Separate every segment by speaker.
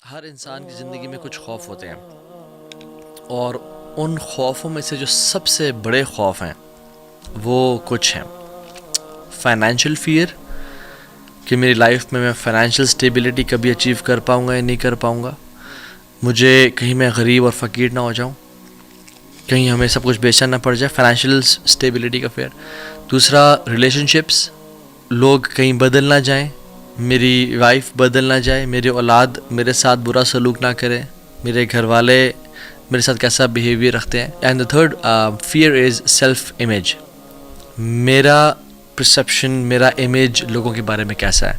Speaker 1: ہر انسان کی زندگی میں کچھ خوف ہوتے ہیں، اور ان خوفوں میں سے جو سب سے بڑے خوف ہیں وہ کچھ ہیں۔ فائنینشیل فیئر، کہ میری لائف میں فائنینشیل اسٹیبلٹی کبھی اچیو کر پاؤں گا یا نہیں کر پاؤں گا، مجھے کہیں میں غریب اور فقیر نہ ہو جاؤں، کہیں ہمیں سب کچھ بیچنا نہ پڑ جائے، فائنینشیل اسٹیبلٹی کا فیئر۔ دوسرا، ریلیشن شپس، لوگ کہیں بدل نہ جائیں، میری وائف بدل نہ جائے، میری اولاد میرے ساتھ برا سلوک نہ کرے، میرے گھر والے میرے ساتھ کیسا بیہیویئر رکھتے ہیں۔ And the third fear is self image, میرا پرسیپشن، میرا امیج لوگوں کے بارے میں کیسا ہے،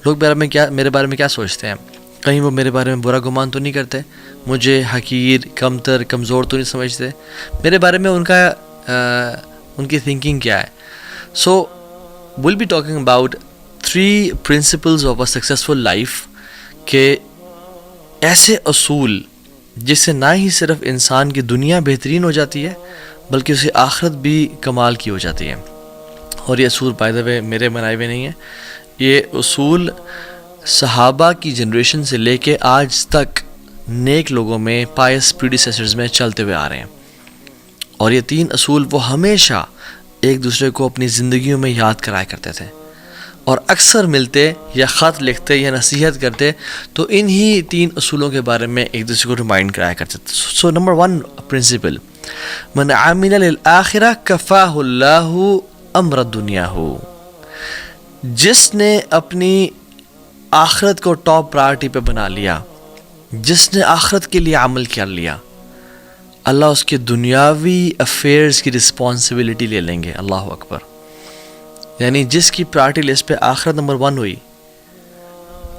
Speaker 1: لوگ میرے بارے میں کیا سوچتے ہیں، کہیں وہ میرے بارے میں برا گمان تو نہیں کرتے، مجھے حقیر، کمتر، کمزور تو نہیں سمجھتے، میرے بارے میں ان کی تھنکنگ کیا ہے۔ سو we'll be talking about 3 principles of a successful life، کہ ایسے اصول جس سے نہ ہی صرف انسان کی دنیا بہترین ہو جاتی ہے بلکہ اسے آخرت بھی کمال کی ہو جاتی ہے۔ اور یہ اصول بائی دا وے میرے بنائے ہوئے نہیں ہیں، یہ اصول صحابہ کی جنریشن سے لے کے آج تک نیک لوگوں میں، پائس پریڈیسیسرز میں چلتے ہوئے آ رہے ہیں، اور یہ 3 اصول وہ ہمیشہ ایک دوسرے کو اپنی زندگیوں میں یاد کرایا کرتے تھے، اور اکثر ملتے یا خط لکھتے یا نصیحت کرتے تو انہی 3 اصولوں کے بارے میں ایک دوسرے کو ریمائنڈ کرایا کرتے تھے۔ سو نمبر 1 پرنسپل، من عمل للآخرہ کفاہ اللہ امر دنیا ہو، جس نے اپنی آخرت کو ٹاپ پرائرٹی پہ بنا لیا، جس نے آخرت کے لیے عمل کر لیا، اللہ اس کے دنیاوی افیئرز کی رسپانسبلٹی لے لیں گے۔ اللہ اکبر، یعنی جس کی پرائرٹی لسٹ پہ آخرت نمبر 1 ہوئی،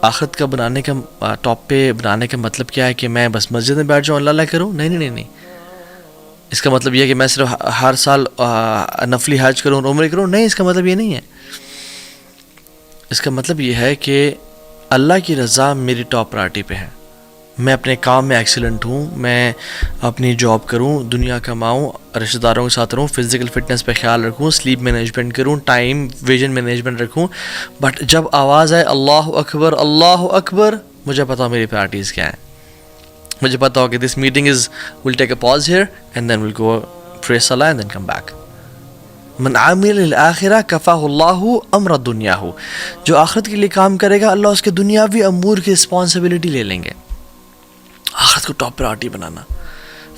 Speaker 1: آخرت کا بنانے کا ٹاپ پہ بنانے کا مطلب کیا ہے کہ میں بس مسجد میں بیٹھ جاؤں اللہ اللہ کروں؟ نہیں، اس کا مطلب یہ ہے کہ میں صرف ہر سال نفلی حج کروں، عمرے کروں؟ نہیں، اس کا مطلب یہ نہیں ہے۔ اس کا مطلب یہ ہے کہ اللہ کی رضا میری ٹاپ پرائرٹی پہ ہے، میں اپنے کام میں ایکسیلنٹ ہوں، میں اپنی جاب کروں، دنیا کماؤں، رشتہ داروں کے ساتھ رہوں، فزیکل فٹنس پہ خیال رکھوں، سلیپ مینجمنٹ کروں، ٹائم ویژن مینجمنٹ رکھوں، بٹ جب آواز آئے اللہ اکبر، مجھے پتا ہو میری پرائرٹیز کیا ہیں، مجھے پتا ہو کہ this meeting will take a pause here and then will go pray صلاح اینڈ دین کم بیک۔ من عامل للآخرہ کفاہ اللہ امر دنیا ہو، جو آخرت کے لیے کام کرے گا اللہ اس کے دنیاوی امور کی رسپانسبلٹی لے لیں گے۔ آخرت کو ٹاپ پرائرٹی بنانا،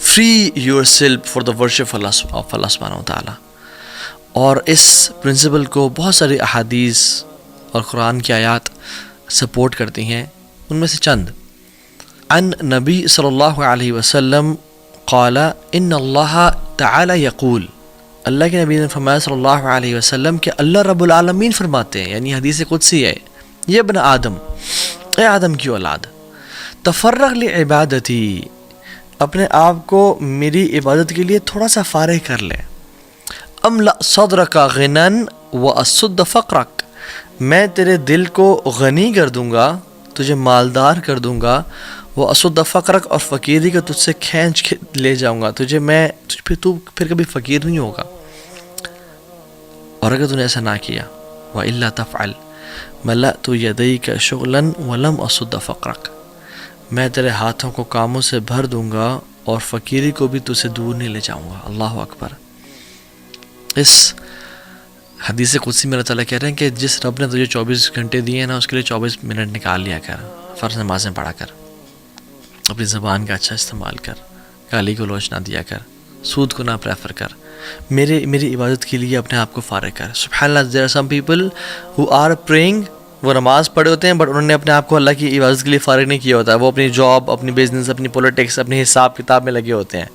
Speaker 1: free yourself for the worship of اللہ سبحانہ وتعالیٰ۔ اور اس پرنسپل کو بہت ساری احادیث اور قرآن کی آیات سپورٹ کرتی ہیں، ان میں سے چند۔ عن نبی صلی اللہ علیہ وسلم قال ان اللہ تعالی یقول، اللہ کے نبی نے فرمایا صلی اللہ علیہ وسلم کہ اللہ رب العالمین فرماتے ہیں، یعنی حدیث قدسی ہے، یہ ابن آدم، اے آدم کی اولاد، تفرغ لعبادتی، اپنے آپ کو میری عبادت کے لیے تھوڑا سا فارغ کر لے، املأ صدرک غنا واسد فقرک، میں تیرے دل کو غنی کر دوں گا، تجھے مالدار کر دوں گا، واسد فقرک، اور فقیری کو تجھ سے کھینچ کے لے جاؤں گا، تو پھر کبھی فقیر نہیں ہوگا۔ اور اگر تو نے ایسا نہ کیا، وَإِلَّا تَفْعَلْ مَلَأْتُ يَدَيْكَ شُغْلًا وَلَمْ أَصُدَّ فَقْرَكَ، میں تیرے ہاتھوں کو کاموں سے بھر دوں گا اور فقیری کو بھی تجھ سے دور نہیں لے جاؤں گا۔ اللہ اکبر۔ اس حدیث قدسی میں اللہ تعالیٰ کہہ رہے ہیں کہ جس رب نے تجھے 24 گھنٹے دیے ہیں نا، اس کے لیے 24 منٹ نکال لیا کر، فرض نمازیں پڑھا کر، اپنی زبان کا اچھا استعمال کر، گالی گلوچ نہ دیا کر، سود کو نہ پریفر کر، میری عبادت کے لیے اپنے آپ کو فارغ کر۔ سبحان اللہ، there are some people who are praying، وہ نماز پڑھے ہوتے ہیں بٹ انہوں نے اپنے آپ کو اللہ کی عبادت کے لیے فارغ نہیں کیا ہوتا ہے، وہ اپنی جاب، اپنی بزنس، اپنی پولیٹکس، اپنی حساب کتاب میں لگے ہوتے ہیں۔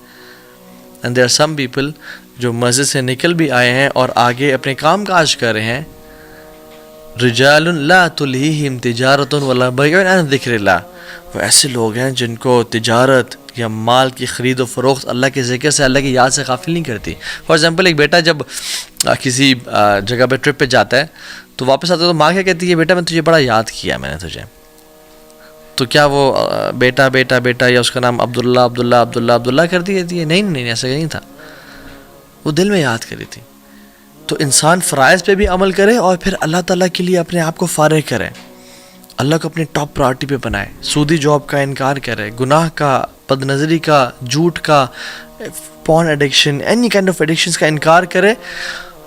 Speaker 1: And there are some people جو مسجد سے نکل بھی آئے ہیں اور آگے اپنے کام کاج کر رہے ہیں، رجال لا تلہیہم تجارت ولا بیع عن ذکر اللہ، وہ ایسے لوگ ہیں جن کو تجارت یا مال کی خرید و فروخت اللہ کے ذکر سے، اللہ کی یاد سے غافل نہیں کرتی۔ فار ایگزامپل، ایک بیٹا جب کسی جگہ پہ ٹرپ پہ جاتا ہے تو واپس آتا ہے تو ماں کیا کہتی ہے، بیٹا میں تجھے بڑا یاد کیا میں نے تجھے، تو کیا وہ بیٹا بیٹا بیٹا یا اس کا نام عبداللہ کرتی رہتی ہے؟ نہیں، ایسا نہیں تھا، وہ دل میں یاد کری تھی۔ تو انسان فرائض پہ بھی عمل کرے اور پھر اللہ تعالیٰ کے لیے اپنے آپ کو فارغ کرے، اللہ کو اپنی ٹاپ پرائرٹی پہ بنائے، سودی جاب کا انکار کرے، گناہ کا، بد نظری کا، جھوٹ کا، porn addiction, any kind of addictions کا انکار کرے،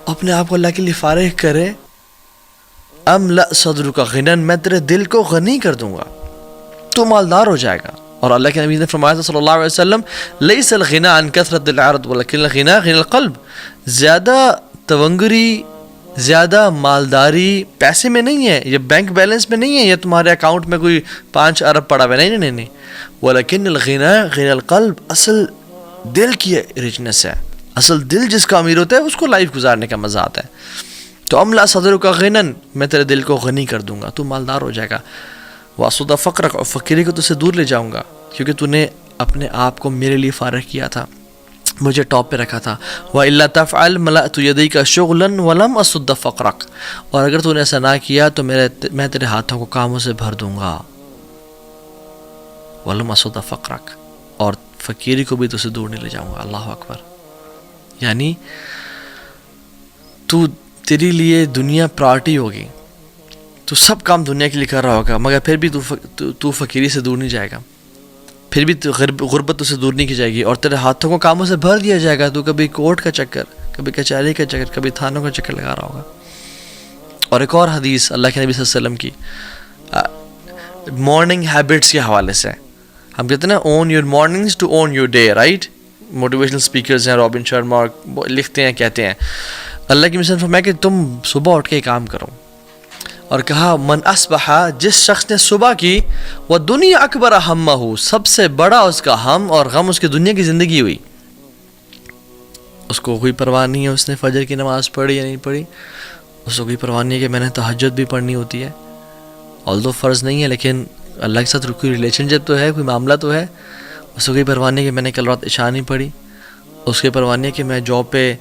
Speaker 1: اپنے آپ کو اللہ کے لیے فارغ کرے. املأ صدرک غنی، میں تیرے دل کو غنی کر دوں گا، تو مالدار ہو جائے گا. اور اللہ کے نبی نے فرمایا تھا صلی اللہ علیہ وسلم، لیس الغنی عن کثرت العرض ولکن الغنی غنی القلب. زیادہ تونگری، زیادہ مالداری پیسے میں نہیں ہے، یہ بینک بیلنس میں نہیں ہے، یہ تمہارے اکاؤنٹ میں کوئی 5 ارب پڑا ہوا ہے، نہیں نہیں نہیں. ولکن الغنی غنی القلب، اصل دل کی رچنس ہے، اصل دل جس کا امیر ہوتا ہے اس کو لائف گزارنے کا مزہ آتا ہے. تو املا صدرک غنی، میں تیرے دل کو غنی کر دوں گا، تو مالدار ہو جائے گا. واسود فقرک، اور فقیری کو تو سے دور لے جاؤں گا، کیونکہ تو نے اپنے آپ کو میرے لیے فارغ کیا تھا، مجھے ٹاپ پہ رکھا تھا. وَإِلَّا تَفْعَلْ مَلَأْتُ يَدَيْكَ شُغْلًا وَلَمْ أَصُدَّ فَقْرَكَ، اور اگر تو نے ایسا نہ کیا تو میں تیرے ہاتھوں کو کاموں سے بھر دوں گا. وَلَمْ أَصُدَّ فَقْرَكَ، اور فقیری کو بھی تو سے دور نہیں لے جاؤں گا. اللہ اکبر. یعنی تیری لیے دنیا پرائرٹی ہوگی، تو سب کام دنیا کے لیے کر رہا ہوگا، مگر پھر بھی تو فقیری سے دور نہیں جائے گا، پھر بھی غربت اسے دور نہیں کی جائے گی، اور تیرے ہاتھوں کو کاموں سے بھر دیا جائے گا. تو کبھی کورٹ کا چکر، کبھی کچہری کا چکر، کبھی تھانوں کا چکر لگا رہا ہوگا. اور ایک اور حدیث اللہ کے نبی صلی اللہ علیہ وسلم کی مارننگ ہیبٹس کے حوالے سے، ہم کہتے ہیں نا own your mornings to own your day, right? Motivational speakers ہیں، رابن شرما لکھتے ہیں، کہتے ہیں اللہ کی مثال فرمایا کہ تم صبح اٹھ کے کام کرو. اور کہا من اصبح، جس شخص نے صبح کی، وہ دنیا اکبر ہمہ، سب سے بڑا اس کا ہم اور غم اس کی دنیا کی زندگی ہوئی. اس کو کوئی پرواہ نہیں ہے اس نے فجر کی نماز پڑھی یا نہیں پڑھی، اس کو کوئی پرواہ نہیں ہے کہ میں نے تہجد بھی پڑھنی ہوتی ہے، آلدو فرض نہیں ہے لیکن اللہ کے ساتھ کوئی ریلیشن شپ تو ہے، کوئی معاملہ تو ہے. اس کو کوئی پرواہ نہیں ہے کہ میں نے کل رات عشاء نہیں پڑھی، اس کی پرواہ نہیں ہے کہ میں جاب پہ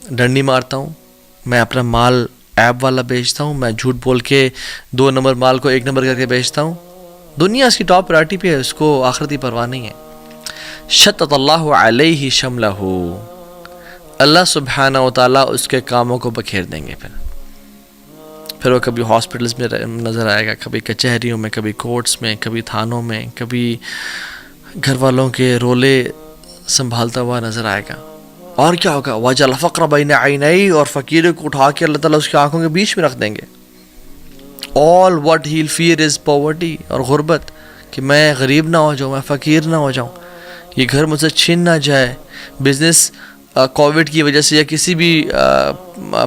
Speaker 1: ڈنڈی مارتا ہوں، میں اپنا مال ایپ والا بیچتا ہوں، میں جھوٹ بول کے 2 نمبر مال کو 1 نمبر کر کے بیچتا ہوں. دنیا اس کی ٹاپ پرائرٹی پہ ہے، اس کو آخرتی پرواہ نہیں ہے. شتت اللہ علیہ شملہ، اللہ سبحانہ و تعالیٰ اس کے کاموں کو بکھیر دیں گے. پھر وہ کبھی ہاسپٹلز میں نظر آئے گا، کبھی کچہریوں میں، کبھی کورٹس میں، کبھی تھانوں میں، کبھی گھر والوں کے رولے سنبھالتا ہوا نظر آئے گا. اور کیا ہوگا؟ وَجَعَلَ الْفَقْرَ بَيْنَ عَيْنَيْهِ، اور فقیر کو اٹھا کے اللہ تعالیٰ اس کی آنکھوں کے بیچ میں رکھ دیں گے. all what he'll fear is poverty، اور غربت، کہ میں غریب نہ ہو جاؤں، میں فقیر نہ ہو جاؤں، یہ گھر مجھ سے چھین نہ جائے. بزنس کووڈ کی وجہ سے یا کسی بھی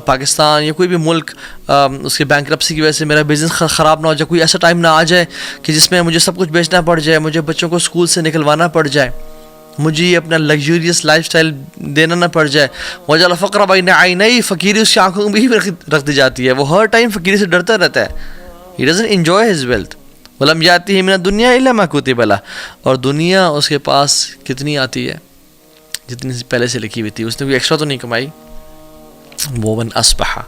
Speaker 1: پاکستان یا کوئی بھی ملک اس کے بینکرپسی کی وجہ سے میرا بزنس خراب نہ ہو جائے، کوئی ایسا ٹائم نہ آ جائے کہ جس میں مجھے سب کچھ بیچنا پڑ جائے، مجھے بچوں کو اسکول سے نکلوانا پڑ جائے، مجھے یہ اپنا لگژریس لائف سٹائل دینا نہ پڑ جائے. وَجَعَلَ الْفَقْرَ بَيْنَ عَيْنَيْهِ، فقیری اس کی آنکھوں میں بھی رکھ دی جاتی ہے، وہ ہر ٹائم فقیری سے ڈرتا رہتا ہے. He doesn't enjoy his wealth. وَلَمْ يَأْتِهِ مِنَ الدُّنْيَا إِلَّا مَا كُتِبَ لَهُ، اور دنیا اس کے پاس کتنی آتی ہے؟ جتنی پہلے سے لکھی ہوئی تھی، اس نے کوئی ایکسٹرا تو نہیں کمائی. وَمَنْ أَصْبَحَ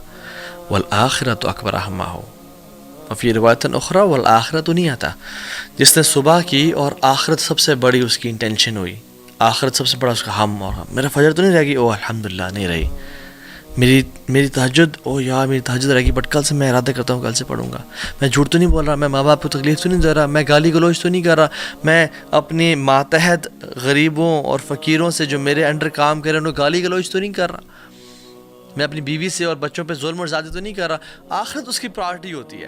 Speaker 1: وَالْآخِرَةُ أَكْبَرُ هَمَّهُ، وفی روایت اخرى والآخرۃ نیتہ، جس نے صبح کی اور آخرت سب سے بڑی اس کی انٹینشن ہوئی، آخرت سب سے بڑا اس کا ہم، اور ہم میرا فجر تو نہیں رہے گی، او الحمدللہ نہیں رہی، میری تہجد، او یار میری تہجد رہے گی، بٹ کل سے میں ارادہ کرتا ہوں کل سے پڑھوں گا. میں جھوٹ تو نہیں بول رہا، میں ماں باپ کو تکلیف تو نہیں دے رہا، میں گالی گلوچ تو نہیں کر رہا، میں اپنے ماتحت غریبوں اور فقیروں سے جو میرے انڈر کام کرے انہوں گالی گلوچ تو نہیں کر رہا، میں اپنی بیوی سے اور بچوں پہ ظلم اور زیادتی تو نہیں کر رہا. آخرت اس کی پرائرٹی ہوتی ہے.